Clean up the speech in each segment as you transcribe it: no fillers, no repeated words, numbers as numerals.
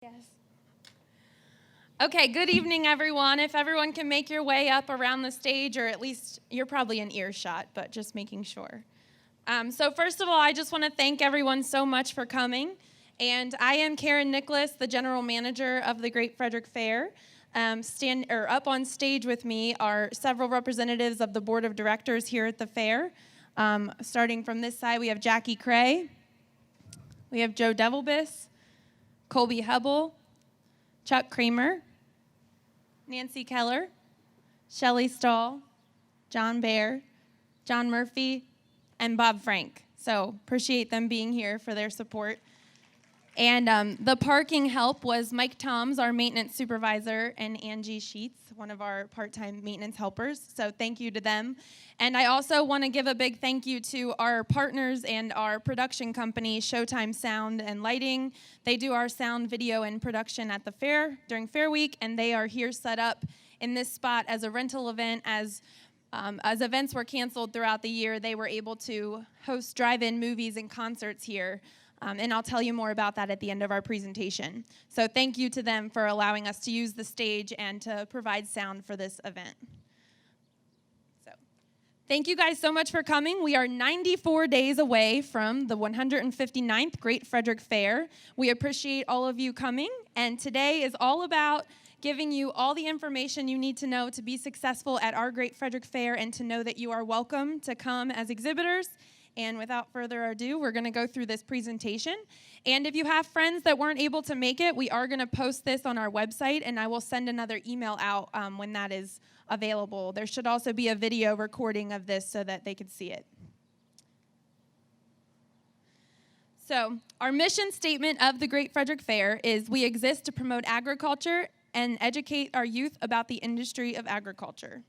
Yes. Okay, good evening, everyone. If everyone can make your way up around the stage, or at least you're probably in earshot, but just making sure. So first of all, I just want to thank everyone so much for coming. And I am Karen Nicholas, the general manager of the Great Frederick Fair. Up on stage with me are several representatives of the board of directors here at the fair. Starting from this side, we have Jackie Cray, we have Joe Devilbiss, Colby Hubble, Chuck Kramer, Nancy Keller, Shelley Stahl, John Baer, John Murphy, and Bob Frank. So appreciate them being here for their support. And the parking help was Mike Toms, our maintenance supervisor, and Angie Sheets, one of our part-time maintenance helpers. So thank you to them. And I also want to give a big thank you to our partners and our production company, Showtime Sound and Lighting. They do our sound, video, and production at the fair during Fair Week, and they are here set up in this spot as a rental event. As events were canceled throughout the year, they were able to host drive-in movies and concerts here. And I'll tell you more about that at the end of our presentation. So thank you to them for allowing us to use the stage and to provide sound for this event. So thank you guys so much for coming. We are 94 days away from the 159th Great Frederick Fair. We appreciate all of you coming, and today is all about giving you all the information you need to know to be successful at our Great Frederick Fair and to know that you are welcome to come as exhibitors. And without further ado, we're going to go through this presentation. And if you have friends that weren't able to make it, we are going to post this on our website, and I will send another email out when that is available. There should also be a video recording of this so that they could see it. So our mission statement of the Great Frederick Fair is we exist to promote agriculture and educate our youth about the industry of agriculture.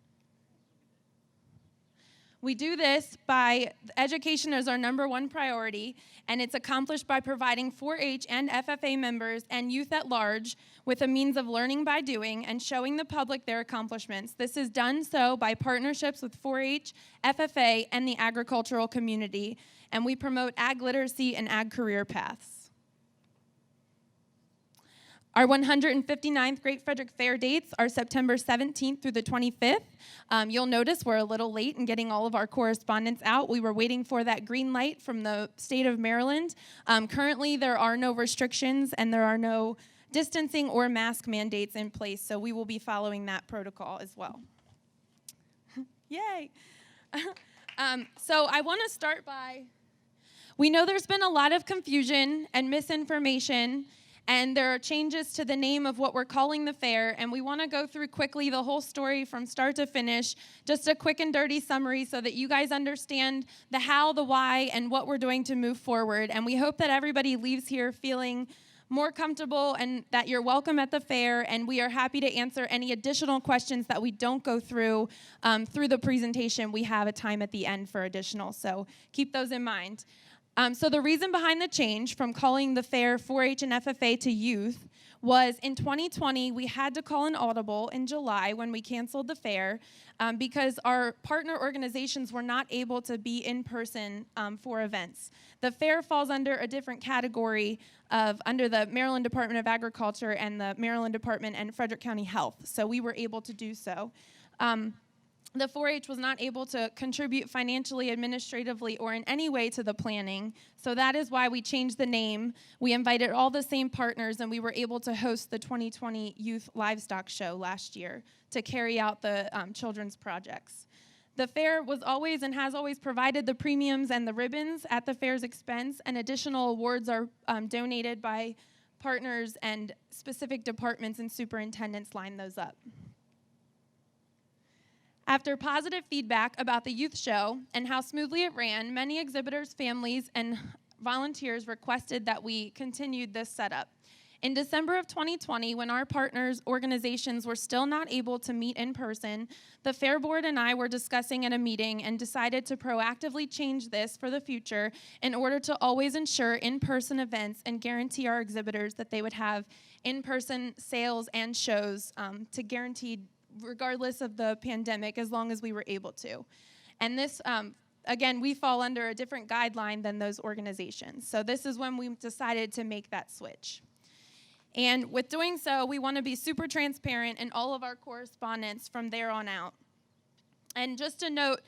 We do this by education as our #1 priority, and it's accomplished by providing 4-H and FFA members and youth at large with a means of learning by doing and showing the public their accomplishments. This is done so by partnerships with 4-H, FFA, and the agricultural community, and we promote ag literacy and ag career paths. Our 159th Great Frederick Fair dates are September 17th through the 25th. You'll notice we're a little late in getting all of our correspondence out. We were waiting for that green light from the state of Maryland. Currently, there are no restrictions and there are no distancing or mask mandates in place, so we will be following that protocol as well. Yay! So I want to start by, we know there's been a lot of confusion and misinformation, and there are changes to the name of what we're calling the fair, and we want to go through quickly the whole story from start to finish, just a quick and dirty summary so that you guys understand the how, the why, and what we're doing to move forward. And we hope that everybody leaves here feeling more comfortable and that you're welcome at the fair, and we are happy to answer any additional questions that we don't go through the presentation. We have a time at the end for additional, so keep those in mind. So the reason behind the change from calling the fair 4-H and FFA to youth was in 2020, we had to call an audible in July when we canceled the fair because our partner organizations were not able to be in person for events. The fair falls under a different category under the Maryland Department of Agriculture and the Maryland Department and Frederick County Health, so we were able to do so. The 4-H was not able to contribute financially, administratively, or in any way to the planning, so that is why we changed the name. We invited all the same partners, and we were able to host the 2020 Youth Livestock Show last year to carry out the children's projects. The fair was always and has always provided the premiums and the ribbons at the fair's expense, and additional awards are donated by partners, and specific departments and superintendents line those up. After positive feedback about the youth show and how smoothly it ran, many exhibitors, families, and volunteers requested that we continued this setup. In December of 2020, when our partners' organizations were still not able to meet in person, the Fair Board and I were discussing at a meeting and decided to proactively change this for the future in order to always ensure in-person events and guarantee our exhibitors that they would have in-person sales and shows to guarantee regardless of the pandemic, as long as we were able to. And this, again, we fall under a different guideline than those organizations. So this is when we decided to make that switch. And with doing so, we want to be super transparent in all of our correspondence from there on out. And just to note,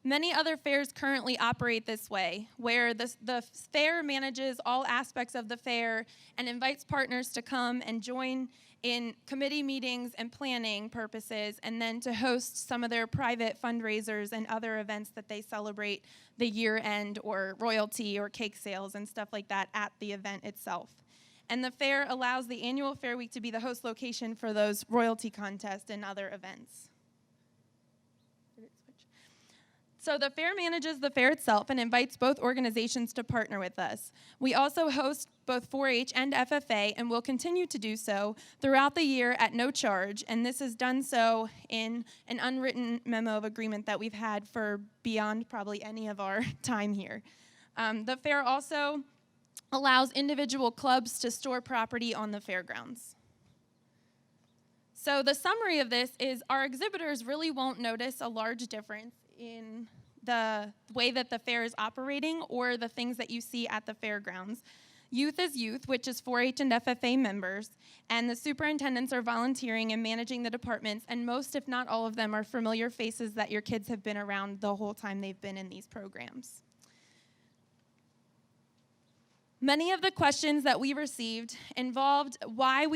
many other fairs currently operate this way, where the fair manages all aspects of the fair and invites partners to come and join in committee meetings and planning purposes, and then to host some of their private fundraisers and other events that they celebrate, the year end or royalty or cake sales and stuff like that at the event itself. And the fair allows the annual Fair Week to be the host location for those royalty contests and other events. So the fair manages the fair itself and invites both organizations to partner with us. We also host both 4-H and FFA, and will continue to do so throughout the year at no charge, and this is done so in an unwritten memo of agreement that we've had for beyond probably any of our time here. The fair also allows individual clubs to store property on the fairgrounds. So the summary of this is our exhibitors really won't notice a large difference in the way that the fair is operating or the things that you see at the fairgrounds. Youth is youth, which is 4-H and FFA members, and the superintendents are volunteering and managing the departments, and most, if not all of them, are familiar faces that your kids have been around the whole time they've been in these programs. Many of the questions that we received involved why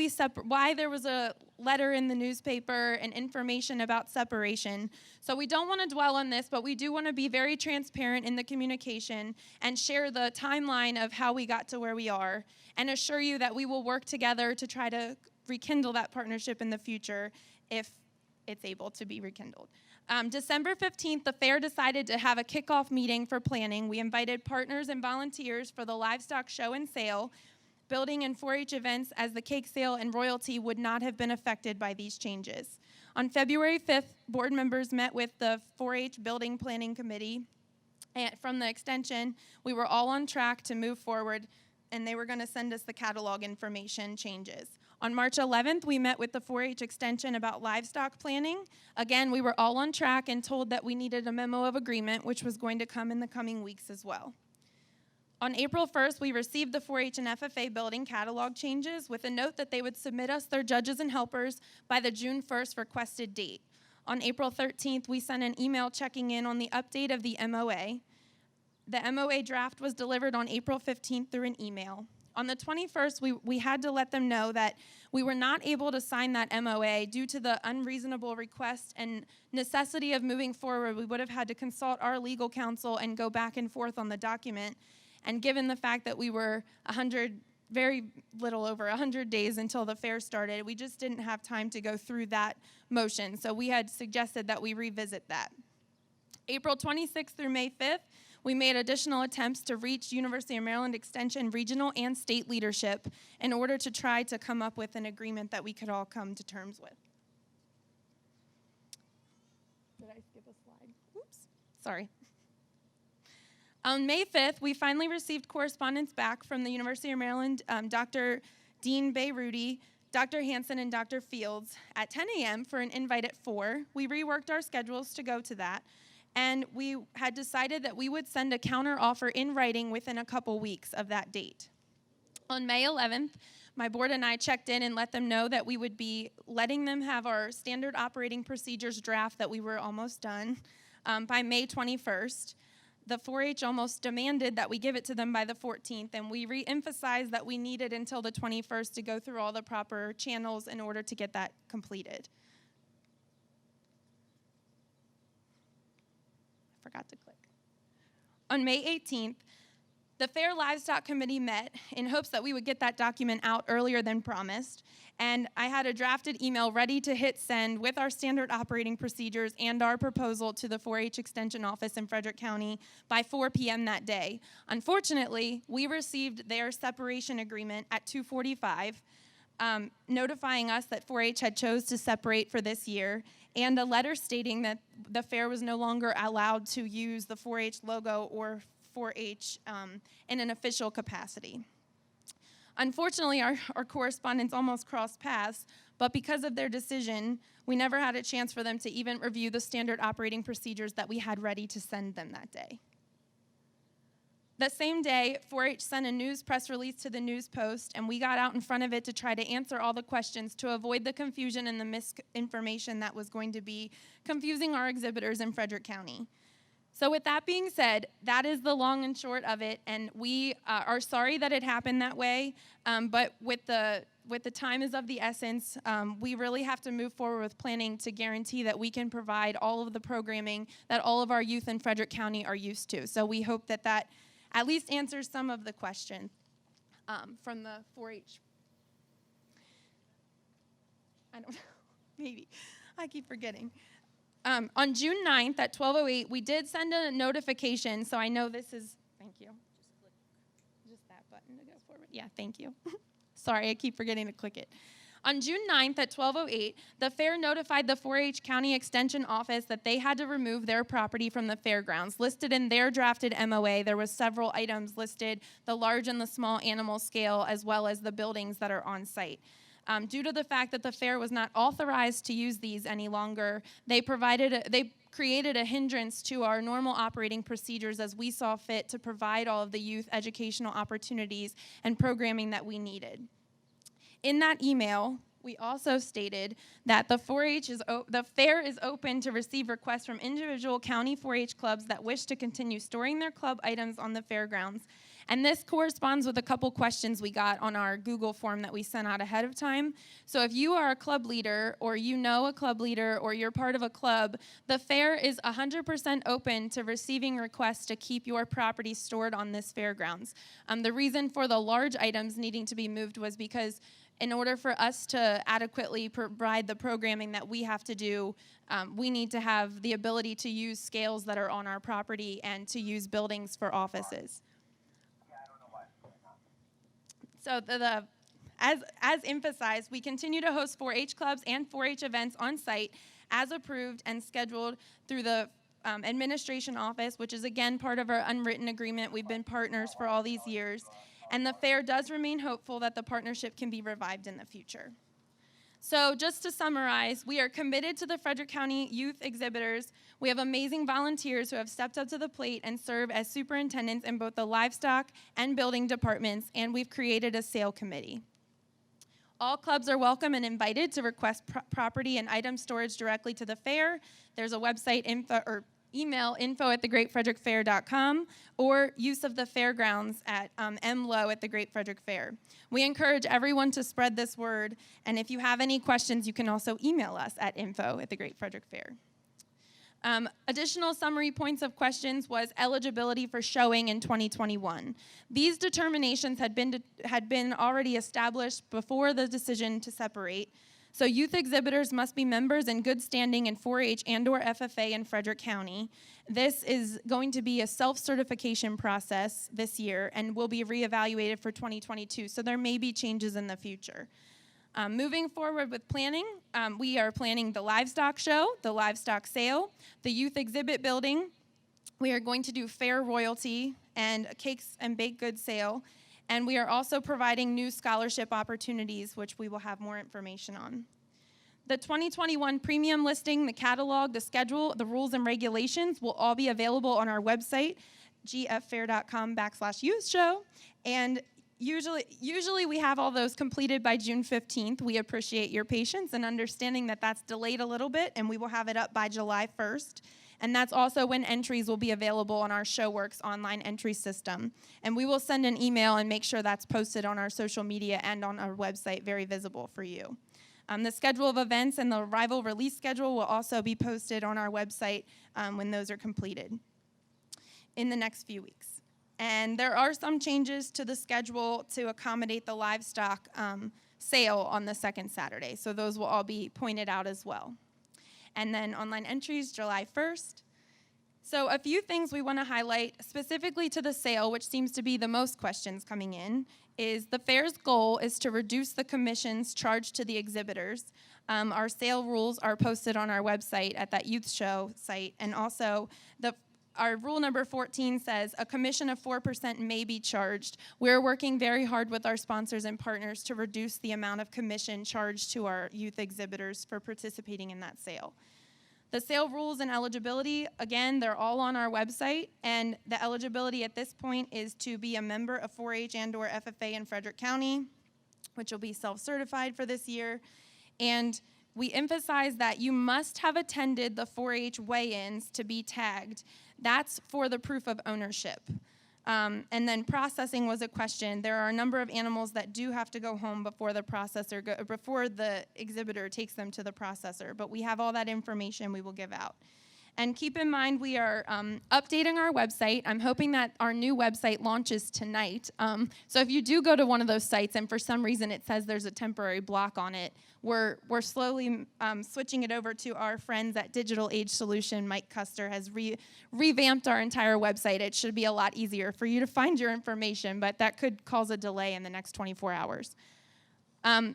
there was a letter in the newspaper and information about separation. So we don't want to dwell on this, but we do want to be very transparent in the communication and share the timeline of how we got to where we are, and assure you that we will work together to try to rekindle that partnership in the future if it's able to be rekindled. December 15th, the fair decided to have a kickoff meeting for planning. We invited partners and volunteers for the livestock show and sale, building and 4-H events, as the cake sale and royalty would not have been affected by these changes. On February 5th, board members met with the 4-H Building Planning Committee. And from the extension, we were all on track to move forward, and they were going to send us the catalog information changes. On March 11th, we met with the 4-H Extension about livestock planning. Again, we were all on track and told that we needed a memo of agreement, which was going to come in the coming weeks as well. On April 1st, we received the 4-H and FFA building catalog changes with a note that they would submit us their judges and helpers by the June 1st requested date. On April 13th, we sent an email checking in on the update of the MOA. The MOA draft was delivered on April 15th through an email. On the 21st, we had to let them know that we were not able to sign that MOA due to the unreasonable request and necessity of moving forward. We would have had to consult our legal counsel and go back and forth on the document. And given the fact that we were very little over 100 days until the fair started, we just didn't have time to go through that motion. So we had suggested that we revisit that. April 26th through May 5th, we made additional attempts to reach University of Maryland Extension regional and state leadership in order to try to come up with an agreement that we could all come to terms with. Did I skip a slide? Oops, sorry. On May 5th, we finally received correspondence back from the University of Maryland, Dr. Dean Bayrudy, Dr. Hansen, and Dr. Fields at 10 a.m. for an invite at 4. We reworked our schedules to go to that. And we had decided that we would send a counteroffer in writing within a couple weeks of that date. On May 11th, my board and I checked in and let them know that we would be letting them have our standard operating procedures draft that we were almost done by May 21st. The 4-H almost demanded that we give it to them by the 14th, and we re-emphasized that we needed until the 21st to go through all the proper channels in order to get that completed. Forgot to click. On May 18th, the Fair Livestock Committee met in hopes that we would get that document out earlier than promised, and I had a drafted email ready to hit send with our standard operating procedures and our proposal to the 4-H Extension Office in Frederick County by 4 p.m. that day. Unfortunately, we received their separation agreement at 2:45, notifying us that 4-H had chose to separate for this year, and a letter stating that the fair was no longer allowed to use the 4-H logo or 4-H in an official capacity. Unfortunately, our correspondence almost crossed paths, but because of their decision, we never had a chance for them to even review the standard operating procedures that we had ready to send them that day. The same day, 4-H sent a news press release to the News Post, and we got out in front of it to try to answer all the questions to avoid the confusion and the misinformation that was going to be confusing our exhibitors in Frederick County. So with that being said, that is the long and short of it, and we are sorry that it happened that way, but with the time is of the essence, we really have to move forward with planning to guarantee that we can provide all of the programming that all of our youth in Frederick County are used to. So we hope that that at least answers some of the questions from the 4-H. I don't know, maybe. I keep forgetting. On June 9th at 12:08, we did send a notification, so I know this is, thank you. Just that button to go forward. Yeah, thank you. Sorry, I keep forgetting to click it. On June 9th at 12:08, the fair notified the 4-H County Extension Office that they had to remove their property from the fairgrounds. Listed in their drafted MOA, there was several items listed, the large and the small animal scale, as well as the buildings that are on site. Due to the fact that the fair was not authorized to use these any longer, they created a hindrance to our normal operating procedures as we saw fit to provide all of the youth educational opportunities and programming that we needed. In that email, we also stated that the fair is open to receive requests from individual county 4-H clubs that wish to continue storing their club items on the fairgrounds. And this corresponds with a couple questions we got on our Google form that we sent out ahead of time. So if you are a club leader, or you know a club leader, or you're part of a club, the fair is 100% open to receiving requests to keep your property stored on this fairgrounds. The reason for the large items needing to be moved was because in order for us to adequately provide the programming that we have to do, we need to have the ability to use scales that are on our property and to use buildings for offices. So as emphasized, we continue to host 4-H clubs and 4-H events on site as approved and scheduled through the administration office, which is again part of our unwritten agreement. We've been partners for all these years. And the fair does remain hopeful that the partnership can be revived in the future. So just to summarize, we are committed to the Frederick County Youth Exhibitors. We have amazing volunteers who have stepped up to the plate and serve as superintendents in both the livestock and building departments, and we've created a sale committee. All clubs are welcome and invited to request property and item storage directly to the fair. There's a website email info@thegreatfrederickfair.com, or use of the fairgrounds at mlow@thegreatfrederickfair. We encourage everyone to spread this word, and if you have any questions, you can also email us at info@thegreatfrederickfair. Additional summary points of questions was eligibility for showing in 2021. These determinations had been already established before the decision to separate. So youth exhibitors must be members in good standing in 4-H and/or FFA in Frederick County. This is going to be a self-certification process this year and will be reevaluated for 2022, so there may be changes in the future. Moving forward with planning, we are planning the livestock show, the livestock sale, the youth exhibit building. We are going to do fair royalty and a cakes and baked goods sale. And we are also providing new scholarship opportunities, which we will have more information on. The 2021 premium listing, the catalog, the schedule, the rules and regulations will all be available on our website, gffair.com/youth show. And usually we have all those completed by June 15th. We appreciate your patience and understanding that that's delayed a little bit, and we will have it up by July 1st. And that's also when entries will be available on our ShowWorks online entry system. And we will send an email and make sure that's posted on our social media and on our website, very visible for you. The schedule of events and the arrival release schedule will also be posted on our website when those are completed in the next few weeks. And there are some changes to the schedule to accommodate the livestock sale on the second Saturday. So those will all be pointed out as well. And then online entries, July 1st. So a few things we want to highlight specifically to the sale, which seems to be the most questions coming in, is the fair's goal is to reduce the commissions charged to the exhibitors. Our sale rules are posted on our website at that youth show site. And also our rule number 14 says a commission of 4% may be charged. We're working very hard with our sponsors and partners to reduce the amount of commission charged to our youth exhibitors for participating in that sale. The sale rules and eligibility, again, they're all on our website, and the eligibility at this point is to be a member of 4-H and/or FFA in Frederick County, which will be self-certified for this year. And we emphasize that you must have attended the 4-H weigh-ins to be tagged. That's for the proof of ownership. And then processing was a question. There are a number of animals that do have to go home before before the exhibitor takes them to the processor. But we have all that information we will give out. And keep in mind, we are updating our website. I'm hoping that our new website launches tonight. So if you do go to one of those sites and for some reason it says there's a temporary block on it, we're slowly switching it over to our friends at Digital Age Solution. Mike Custer has revamped our entire website. It should be a lot easier for you to find your information, but that could cause a delay in the next 24 hours.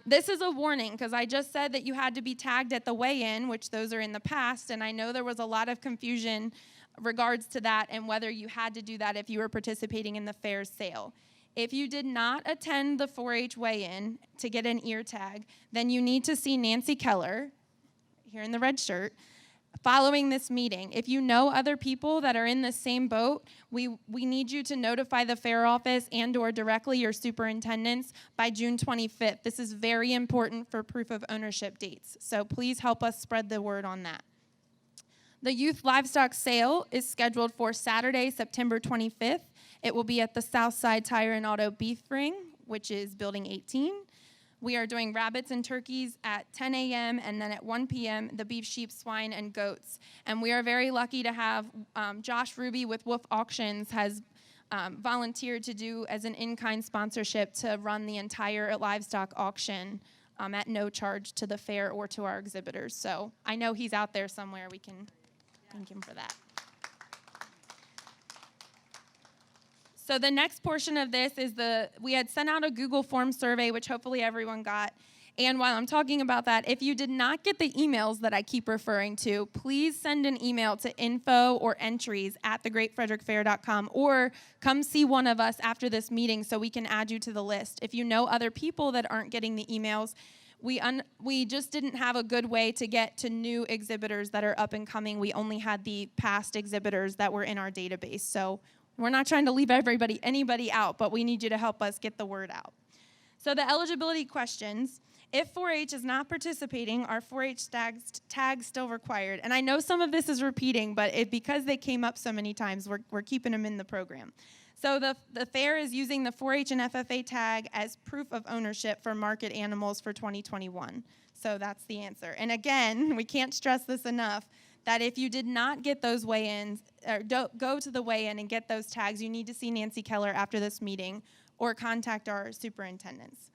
This is a warning because I just said that you had to be tagged at the weigh-in, which those are in the past, and I know there was a lot of confusion regards to that and whether you had to do that if you were participating in the fair's sale. If you did not attend the 4-H weigh-in to get an ear tag, then you need to see Nancy Keller, here in the red shirt, following this meeting. If you know other people that are in the same boat, we need you to notify the fair office and/or directly your superintendents by June 25th. This is very important for proof of ownership dates, so please help us spread the word on that. The youth livestock sale is scheduled for Saturday, September 25th. It will be at the Southside Tire and Auto Beef Ring, which is Building 18. We are doing rabbits and turkeys at 10 a.m. and then at 1 p.m. the beef, sheep, swine, and goats. And we are very lucky to have Josh Ruby with Wolf Auctions has volunteered to do as an in-kind sponsorship to run the entire livestock auction at no charge to the fair or to our exhibitors. So I know he's out there somewhere. We can thank him for that. So the next portion of this is we had sent out a Google Form survey, which hopefully everyone got. And while I'm talking about that, if you did not get the emails that I keep referring to, please send an email to info or entries at thegreatfrederickfair.com or come see one of us after this meeting so we can add you to the list. If you know other people that aren't getting the emails, we just didn't have a good way to get to new exhibitors that are up and coming. We only had the past exhibitors that were in our database. So we're not trying to leave anybody out, but we need you to help us get the word out. So the eligibility questions. If 4-H is not participating, are 4-H tags still required? And I know some of this is repeating, but because they came up so many times, we're keeping them in the program. So the fair is using the 4-H and FFA tag as proof of ownership for market animals for 2021. So that's the answer. And again, we can't stress this enough, that if you did not get those weigh-ins, or go to the weigh-in and get those tags, you need to see Nancy Keller after this meeting or contact our superintendents.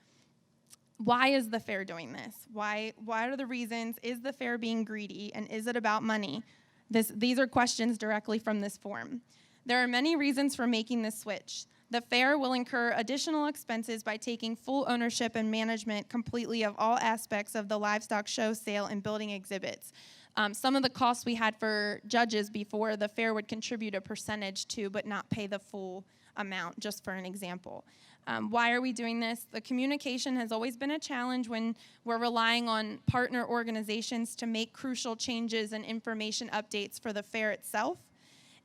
Why is the fair doing this? Why are the reasons? Is the fair being greedy, and is it about money? These are questions directly from this form. There are many reasons for making this switch. The fair will incur additional expenses by taking full ownership and management completely of all aspects of the livestock show, sale, and building exhibits. Some of the costs we had for judges before, the fair would contribute a percentage to, but not pay the full amount, just for an example. Why are we doing this? The communication has always been a challenge when we're relying on partner organizations to make crucial changes and information updates for the fair itself.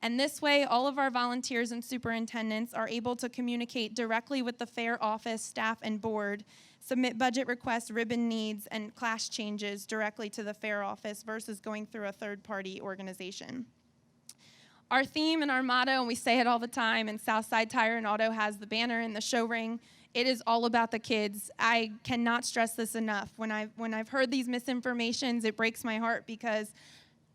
And this way, all of our volunteers and superintendents are able to communicate directly with the fair office, staff, and board, submit budget requests, ribbon needs, and class changes directly to the fair office versus going through a third-party organization. Our theme and our motto, and we say it all the time, and Southside Tire and Auto has the banner in the show ring, it is all about the kids. I cannot stress this enough. When I've heard these misinformations, it breaks my heart because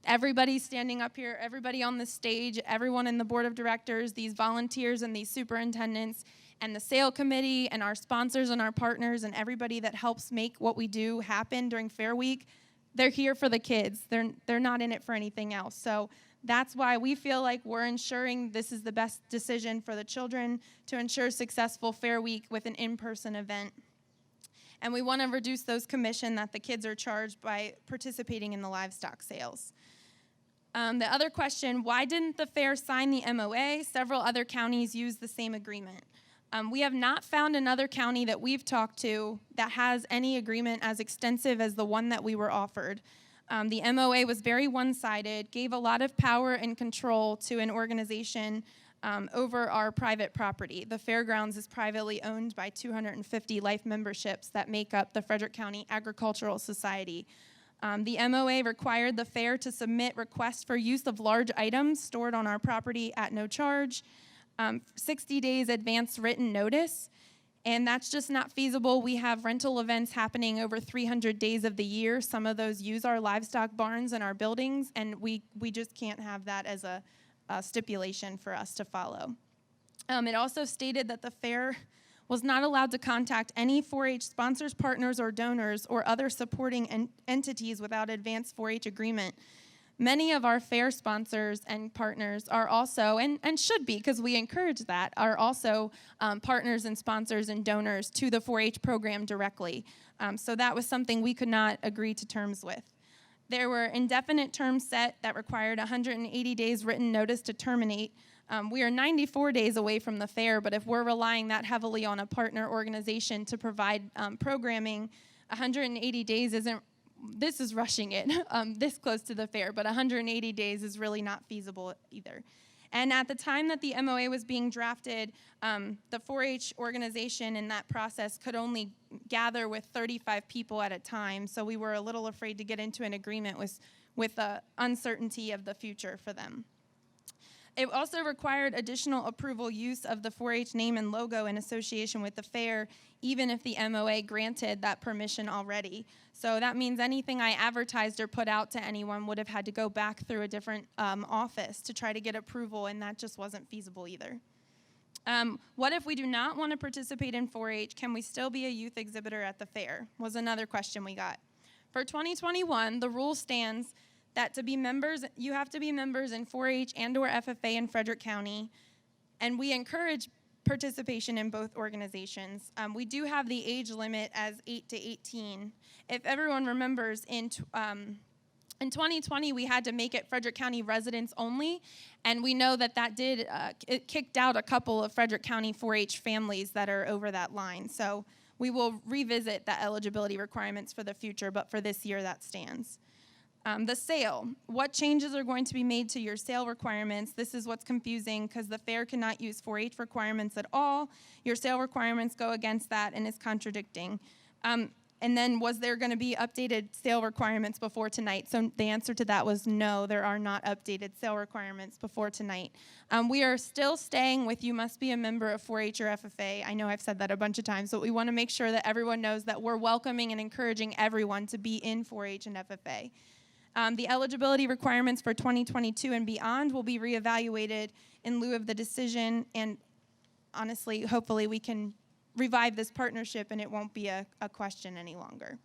everybody standing up here, everybody on the stage, everyone in the board of directors, these volunteers and these superintendents, and the sale committee and our sponsors and our partners and everybody that helps make what we do happen during Fair Week, they're here for the kids. They're not in it for anything else. So that's why we feel like we're ensuring this is the best decision for the children to ensure successful Fair Week with an in-person event. And we want to reduce those commission that the kids are charged by participating in the livestock sales. The other question, why didn't the fair sign the MOA? Several other counties use the same agreement. We have not found another county that we've talked to that has any agreement as extensive as the one that we were offered. The MOA was very one-sided, gave a lot of power and control to an organization over our private property. The fairgrounds is privately owned by 250 life memberships that make up the Frederick County Agricultural Society. The MOA required the fair to submit requests for use of large items stored on our property at no charge, 60 days advance written notice, and that's just not feasible. We have rental events happening over 300 days of the year. Some of those use our livestock barns and our buildings, and we just can't have that as a stipulation for us to follow. It also stated that the fair was not allowed to contact any 4-H sponsors, partners, or donors, or other supporting entities without advance 4-H agreement. Many of our fair sponsors and partners are also, and should be, because we encourage that, are also partners and sponsors and donors to the 4-H program directly. So that was something we could not agree to terms with. There were indefinite terms set that required 180 days written notice to terminate. We are 94 days away from the fair, but if we're relying that heavily on a partner organization to provide programming, 180 days isn't, this is rushing it this close to the fair, but 180 days is really not feasible either. And at the time that the MOA was being drafted, the 4-H organization in that process could only gather with 35 people at a time, so we were a little afraid to get into an agreement with the uncertainty of the future for them. It also required additional approval use of the 4-H name and logo in association with the fair, even if the MOA granted that permission already. So that means anything I advertised or put out to anyone would have had to go back through a different office to try to get approval, and that just wasn't feasible either. What if we do not want to participate in 4-H? Can we still be a youth exhibitor at the fair? Was another question we got. For 2021, the rule stands that to be members, you have to be members in 4-H and or FFA in Frederick County, and we encourage participation in both organizations. We do have the age limit as 8 to 18. If everyone remembers, in 2020, we had to make it Frederick County residents only, and we know that did, it kicked out a couple of Frederick County 4-H families that are over that line. So we will revisit the eligibility requirements for the future, but for this year, that stands. The sale. What changes are going to be made to your sale requirements? This is what's confusing because the fair cannot use 4-H requirements at all. Your sale requirements go against that and is contradicting. And then was there going to be updated sale requirements before tonight? So the answer to that was no, there are not updated sale requirements before tonight. We are still staying with you must be a member of 4-H or FFA. I know I've said that a bunch of times, but we want to make sure that everyone knows that we're welcoming and encouraging everyone to be in 4-H and FFA. The eligibility requirements for 2022 and beyond will be reevaluated in lieu of the decision, and honestly, hopefully we can revive this partnership and it won't be a question any longer.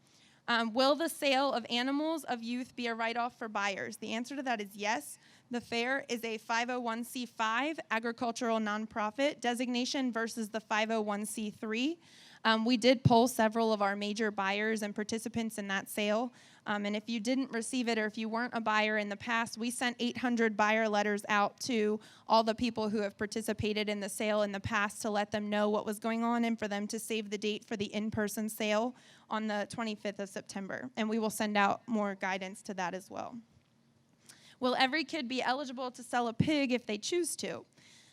Will the sale of animals of youth be a write-off for buyers? The answer to that is yes. The fair is a 501c5 agricultural nonprofit designation versus the 501c3. We did poll several of our major buyers and participants in that sale. And if you didn't receive it or if you weren't a buyer in the past, we sent 800 buyer letters out to all the people who have participated in the sale in the past to let them know what was going on and for them to save the date for the in-person sale on the 25th of September. And we will send out more guidance to that as well. Will every kid be eligible to sell a pig if they choose to?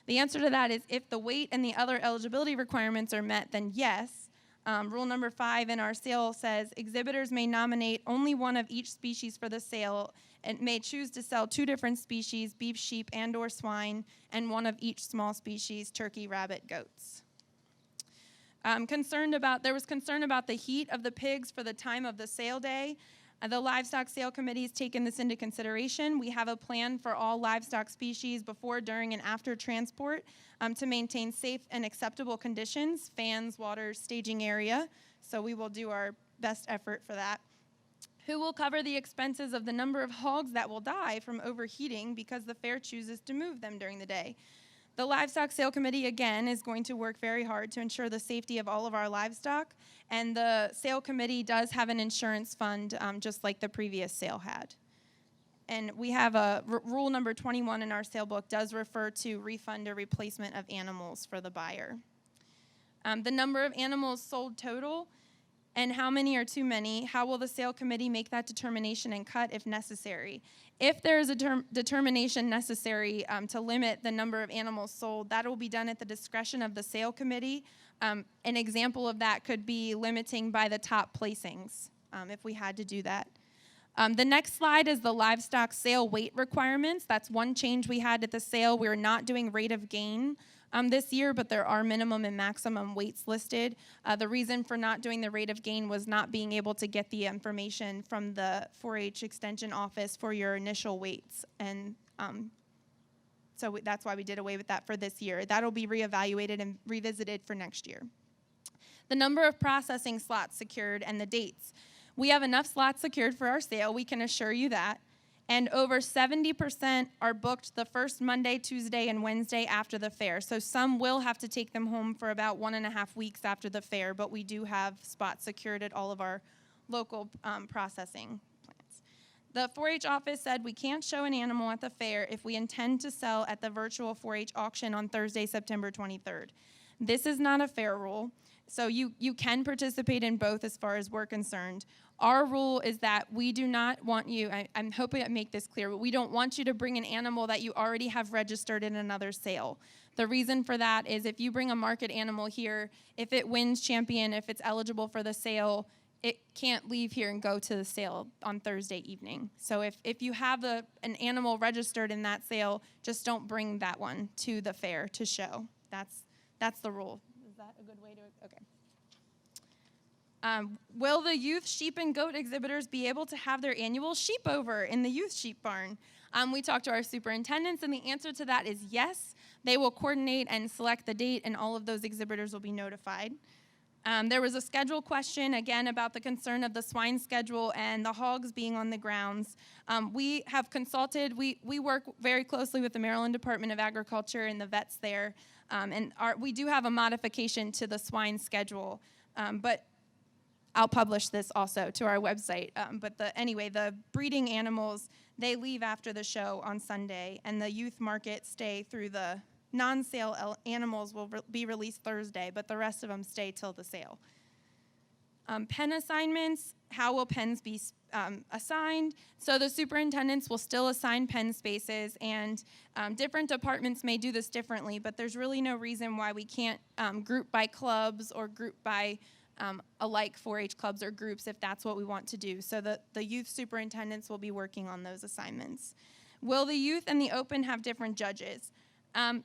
The answer to that is if the weight and the other eligibility requirements are met, then yes. Rule number 5 in our sale says exhibitors may nominate only one of each species for the sale and may choose to sell 2 different species, beef, sheep, and or swine, and one of each small species, turkey, rabbit, goats. There was concern about the heat of the pigs for the time of the sale day. The Livestock Sale Committee has taken this into consideration. We have a plan for all livestock species before, during, and after transport to maintain safe and acceptable conditions, fans, water, staging area. So we will do our best effort for that. Who will cover the expenses of the number of hogs that will die from overheating because the fair chooses to move them during the day? The Livestock Sale Committee, again, is going to work very hard to ensure the safety of all of our livestock, and the sale committee does have an insurance fund just like the previous sale had. And we have rule number 21 in our sale book does refer to refund or replacement of animals for the buyer. The number of animals sold total, And how many are too many? How will the sale committee make that determination and cut if necessary? If there is a determination necessary to limit the number of animals sold, that will be done at the discretion of the sale committee. An example of that could be limiting by the top placings, if we had to do that. The next slide is the livestock sale weight requirements. That's one change we had at the sale. We're not doing rate of gain this year, but there are minimum and maximum weights listed. The reason for not doing the rate of gain was not being able to get the information from the 4-H Extension office for your initial weights. And so that's why we did away with that for this year. That'll be reevaluated and revisited for next year. The number of processing slots secured and the dates. We have enough slots secured for our sale, we can assure you that. And over 70% are booked the first Monday, Tuesday, and Wednesday after the fair. So some will have to take them home for about 1.5 weeks after the fair, but we do have spots secured at all of our local processing plants. The 4-H office said we can't show an animal at the fair if we intend to sell at the virtual 4-H auction on Thursday, September 23rd. This is not a fair rule. So you can participate in both as far as we're concerned. Our rule is that we do not want you, I'm hoping I make this clear, but we don't want you to bring an animal that you already have registered in another sale. The reason for that is if you bring a market animal here, if it wins champion, if it's eligible for the sale, it can't leave here and go to the sale on Thursday evening. So if you have an animal registered in that sale, just don't bring that one to the fair to show. That's the rule. Is that a good way to, okay. Will the youth sheep and goat exhibitors be able to have their annual sheep over in the youth sheep barn? We talked to our superintendents, and the answer to that is yes. They will coordinate and select the date, and all of those exhibitors will be notified. There was a schedule question, again, about the concern of the swine schedule and the hogs being on the grounds. We have consulted. We work very closely with the Maryland Department of Agriculture and the vets there, and we do have a modification to the swine schedule, but I'll publish this also to our website. Anyway, the breeding animals, they leave after the show on Sunday, and the youth market stay through the non-sale animals will be released Thursday, but the rest of them stay till the sale. Pen assignments, how will pens be assigned? So the superintendents will still assign pen spaces, and different departments may do this differently, but there's really no reason why we can't group by clubs or group by alike 4-H clubs or groups if that's what we want to do. So the youth superintendents will be working on those assignments. Will the youth and the open have different judges?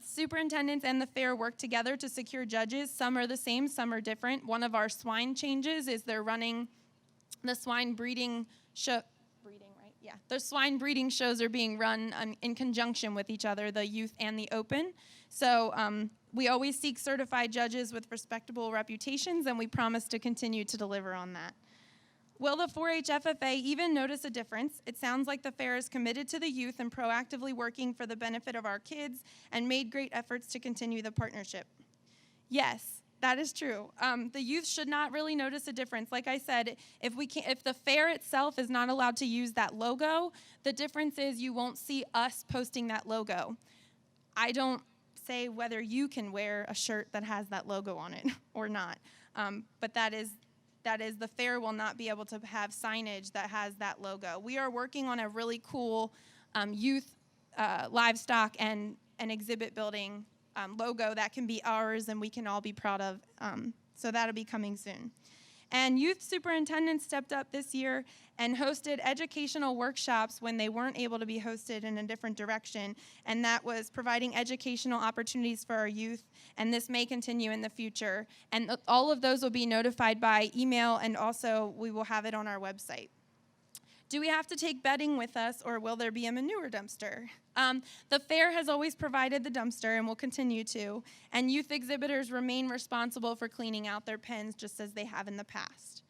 Superintendents and the fair work together to secure judges. Some are the same, some are different. One of our swine changes is they're running the swine breeding show. Breeding, right? Yeah. The swine breeding shows are being run in conjunction with each other, the youth and the open. So we always seek certified judges with respectable reputations, and we promise to continue to deliver on that. Will the 4-H FFA even notice a difference? It sounds like the fair is committed to the youth and proactively working for the benefit of our kids and made great efforts to continue the partnership. Yes, that is true. The youth should not really notice a difference. Like I said, if the fair itself is not allowed to use that logo, the difference is you won't see us posting that logo. I don't say whether you can wear a shirt that has that logo on it or not, but that is the fair will not be able to have signage that has that logo. We are working on a really cool youth livestock and an exhibit building logo that can be ours and we can all be proud of. So that'll be coming soon. And youth superintendents stepped up this year and hosted educational workshops when they weren't able to be hosted in a different direction. And that was providing educational opportunities for our youth. And this may continue in the future. And all of those will be notified by email, and also we will have it on our website. Do we have to take bedding with us, or will there be a manure dumpster? The fair has always provided the dumpster and will continue to, and youth exhibitors remain responsible for cleaning out their pens just as they have in the past.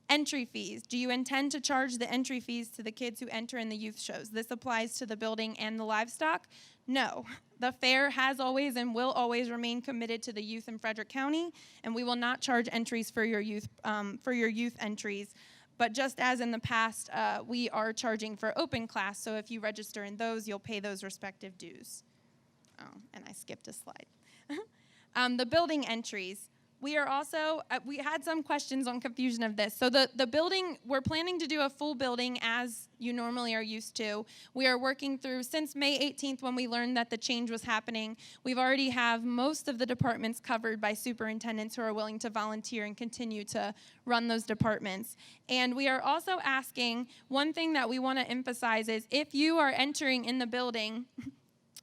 Entry fees. Do you intend to charge the entry fees to the kids who enter in the youth shows? This applies to the building and the livestock? No. The fair has always and will always remain committed to the youth in Frederick County, and we will not charge entries for your youth entries. But just as in the past, we are charging for open class, so if you register in those, you'll pay those respective dues. Oh, and I skipped a slide. The building entries. We are also, we had some questions on confusion of this. So the building, we're planning to do a full building as you normally are used to. We are working through, since May 18th when we learned that the change was happening, we've already have most of the departments covered by superintendents who are willing to volunteer and continue to run those departments. And we are also asking, one thing that we want to emphasize is if you are entering in the building,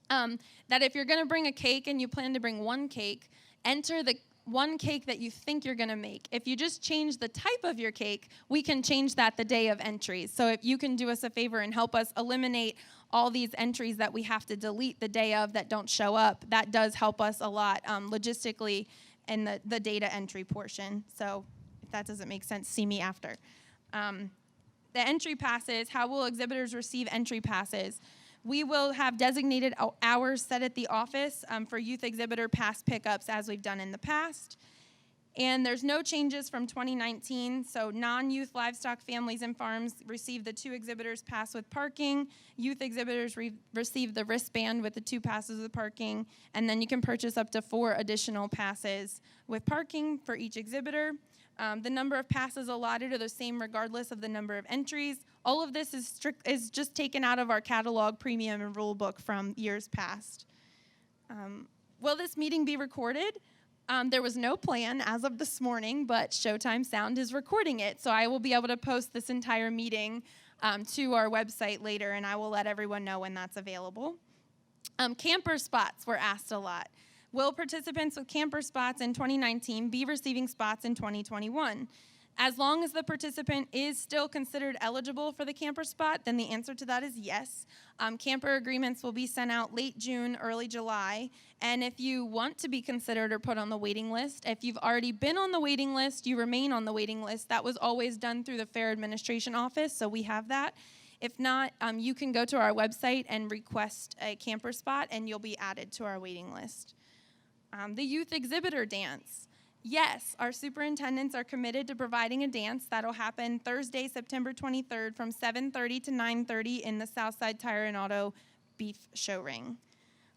that if you're going to bring a cake and you plan to bring one cake, enter the one cake that you think you're going to make. If you just change the type of your cake, we can change that the day of entries. So if you can do us a favor and help us eliminate all these entries that we have to delete the day of that don't show up, that does help us a lot logistically in the data entry portion. So if that doesn't make sense, see me after. The entry passes, how will exhibitors receive entry passes? We will have designated hours set at the office for youth exhibitor pass pickups as we've done in the past. And there's no changes from 2019. So non-youth livestock families and farms receive the 2 exhibitors pass with parking. Youth exhibitors receive the wristband with the 2 passes with parking. And then you can purchase up to 4 additional passes with parking for each exhibitor. The number of passes allotted are the same regardless of the number of entries. All of this is just taken out of our catalog, premium, and rule book from years past. Will this meeting be recorded? There was no plan as of this morning, but Showtime Sound is recording it, so I will be able to post this entire meeting to our website later, and I will let everyone know when that's available. Camper spots were asked a lot. Will participants with camper spots in 2019 be receiving spots in 2021? As long as the participant is still considered eligible for the camper spot, then the answer to that is yes. Camper agreements will be sent out late June, early July. And if you want to be considered or put on the waiting list, if you've already been on the waiting list, you remain on the waiting list. That was always done through the Fair Administration Office, so we have that. If not, you can go to our website and request a camper spot, and you'll be added to our waiting list. The youth exhibitor dance. Yes, our superintendents are committed to providing a dance that'll happen Thursday, September 23rd from 7:30 to 9:30 in the Southside Tire and Auto Beef Show Ring.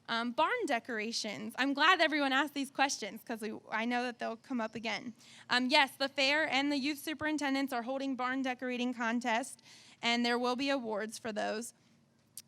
Barn decorations. I'm glad everyone asked these questions because I know that they'll come up again. Yes, the fair and the youth superintendents are holding barn decorating contests, and there will be awards for those.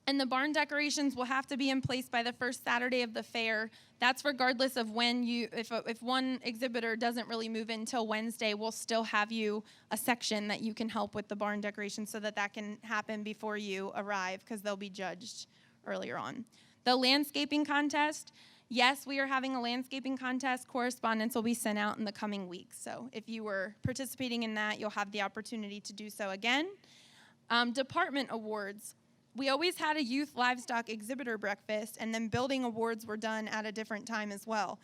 And the barn decorations will have to be in place by the first Saturday of the fair. That's regardless of when if one exhibitor doesn't really move in until Wednesday, we'll still have you a section that you can help with the barn decoration so that can happen before you arrive because they'll be judged earlier on. The landscaping contest, yes, we are having a landscaping contest. Correspondence will be sent out in the coming weeks. So if you were participating in that, you'll have the opportunity to do so again. Department awards. We always had a youth livestock exhibitor breakfast, and then building awards were done at a different time as well.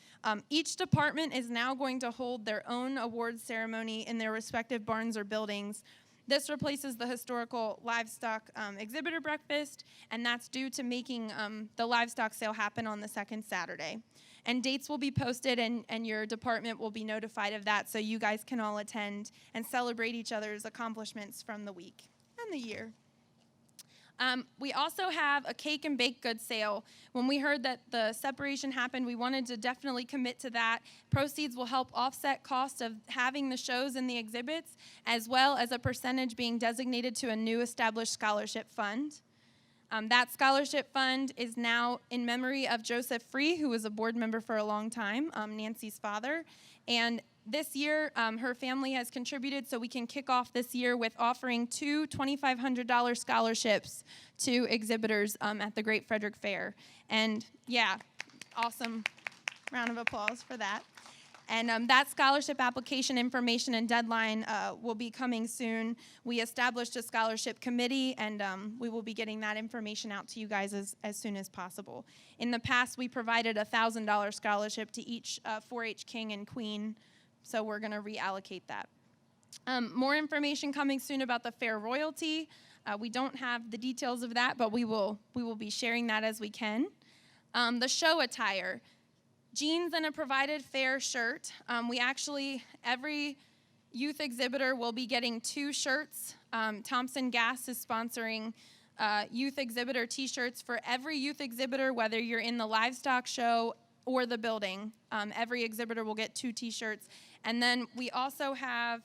Each department is now going to hold their own awards ceremony in their respective barns or buildings. This replaces the historical livestock exhibitor breakfast, and that's due to making the livestock sale happen on the second Saturday. And dates will be posted, and your department will be notified of that so you guys can all attend and celebrate each other's accomplishments from the week and the year. We also have a cake and baked goods sale. When we heard that the separation happened, we wanted to definitely commit to that. Proceeds will help offset costs of having the shows and the exhibits, as well as a percentage being designated to a new established scholarship fund. That scholarship fund is now in memory of Joseph Free, who was a board member for a long time, Nancy's father. And this year, her family has contributed, so we can kick off this year with offering 2 $2,500 scholarships to exhibitors at the Great Frederick Fair. And yeah, awesome round of applause for that. And that scholarship application information and deadline will be coming soon. We established a scholarship committee, and we will be getting that information out to you guys as soon as possible. In the past, we provided a $1,000 scholarship to each 4-H king and queen, so we're going to reallocate that. More information coming soon about the fair royalty. We don't have the details of that, but we will be sharing that as we can. The show attire. Jeans and a provided fair shirt. Every youth exhibitor will be getting 2 shirts. Thompson Gas is sponsoring youth exhibitor t-shirts for every youth exhibitor, whether you're in the livestock show or the building. Every exhibitor will get 2 t-shirts. And then we also have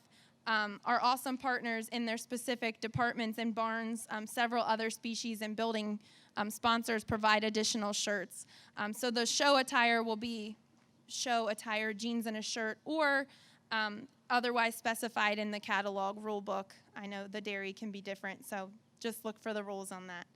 our awesome partners in their specific departments and barns. Several other species and building sponsors provide additional shirts. So the show attire will be show attire, jeans and a shirt, or otherwise specified in the catalog rule book. I know the dairy can be different, so just look for the rules on that.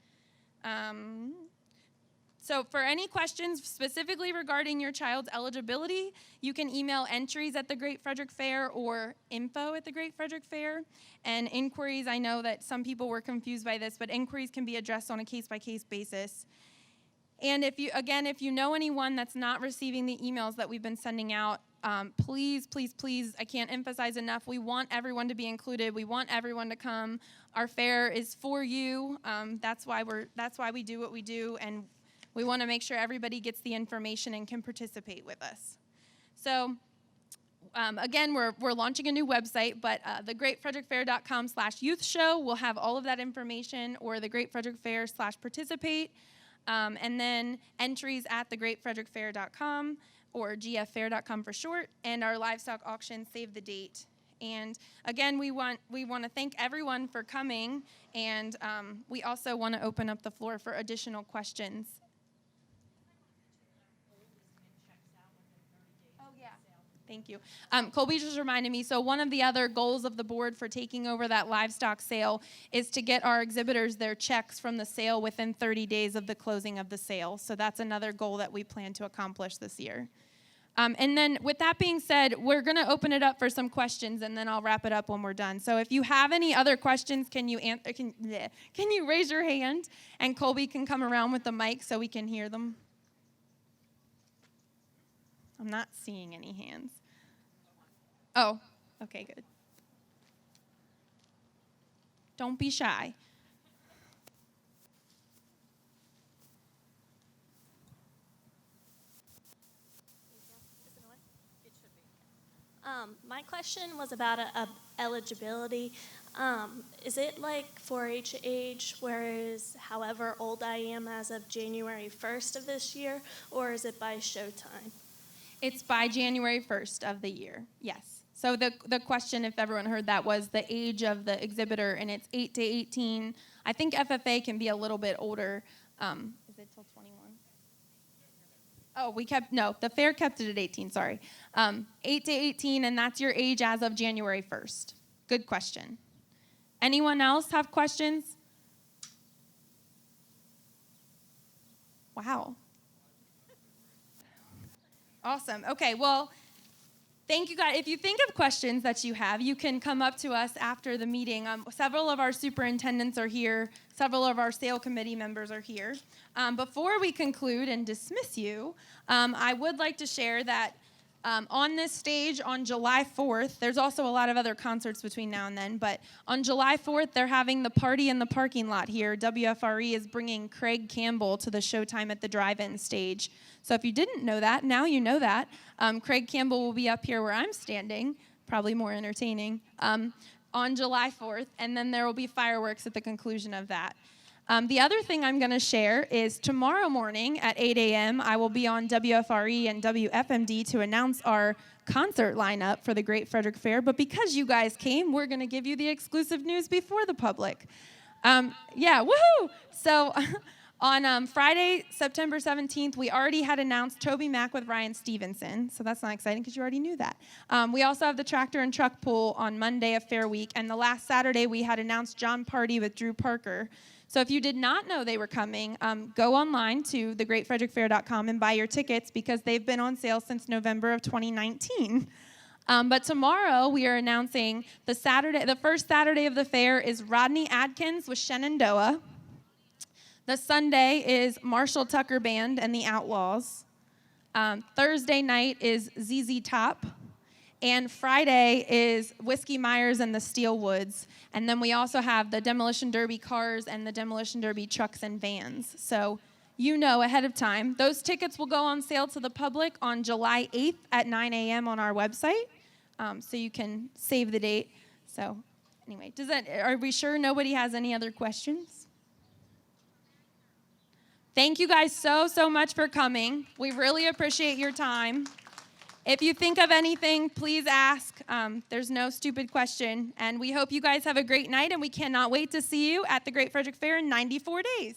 So for any questions specifically regarding your child's eligibility, you can email entries at the Great Frederick Fair or info at the Great Frederick Fair. And inquiries, I know that some people were confused by this, but inquiries can be addressed on a case-by-case basis. And if you know anyone that's not receiving the emails that we've been sending out, please, please, please, I can't emphasize enough, we want everyone to be included. We want everyone to come. Our fair is for you. That's why we do what we do, and we want to make sure everybody gets the information and can participate with us. So again, we're launching a new website, but the greatfrederickfair.com/youth show will have all of that information, or the Great Frederick Fair /participate, and then entries at thegreatfrederickfair.com or gffair.com for short, and our livestock auction, save the date. And again, we want to thank everyone for coming, and we also want to open up the floor for additional questions. Thank you. Colby just reminded me, so one of the other goals of the board for taking over that livestock sale is to get our exhibitors their checks from the sale within 30 days of the closing of the sale. So that's another goal that we plan to accomplish this year. And then with that being said, we're going to open it up for some questions, and then I'll wrap it up when we're done. So if you have any other questions, can you raise your hand, and Colby can come around with the mic so we can hear them? I'm not seeing any hands. Oh, okay, good. Don't be shy. My question was about eligibility. Is it like 4-H age, whereas however old I am as of January 1st of this year, or is it by showtime? It's by January 1st of the year, yes. So the question, if everyone heard that, was the age of the exhibitor, and it's 8 to 18. I think FFA can be a little bit older. Is it till 21? Oh, the fair kept it at 18, sorry. 8 to 18, and that's your age as of January 1st. Good question. Anyone else have questions? Wow. Awesome. Okay, well, thank you, guys. If you think of questions that you have, you can come up to us after the meeting. Several of our superintendents are here. Several of our sale committee members are here. Before we conclude and dismiss you, I would like to share that on this stage on July 4th, there's also a lot of other concerts between now and then, but on July 4th, they're having the party in the parking lot here. WFRE is bringing Craig Campbell to the Showtime at the Drive-In stage. So if you didn't know that, now you know that. Craig Campbell will be up here where I'm standing, probably more entertaining, on July 4th, and then there will be fireworks at the conclusion of that. The other thing I'm going to share is tomorrow morning at 8 a.m., I will be on WFRE and WFMD to announce our concert lineup for the Great Frederick Fair. But because you guys came, we're going to give you the exclusive news before the public. Woohoo! So on Friday, September 17th, we already had announced Toby Mack with Ryan Stevenson. So that's not exciting because you already knew that. We also have the Tractor and Truck Pool on Monday of Fair Week. And the last Saturday, we had announced John Party with Drew Parker. So if you did not know they were coming, go online to thegreatfrederickfair.com and buy your tickets because they've been on sale since November of 2019. But tomorrow we are announcing the first Saturday of the fair is Rodney Adkins with Shenandoah. The Sunday is Marshall Tucker Band and the Outlaws. Thursday night is ZZ Top. And Friday is Whiskey Myers and the Steelwoods. And then we also have the Demolition Derby cars and the Demolition Derby trucks and vans. So you know ahead of time. Those tickets will go on sale to the public on July 8th at 9 a.m. on our website. So you can save the date. So anyway, are we sure nobody has any other questions? Thank you guys so much for coming. We really appreciate your time. If you think of anything, please ask. There's no stupid question. And we hope you guys have a great night, and we cannot wait to see you at the Great Frederick Fair in 94 days.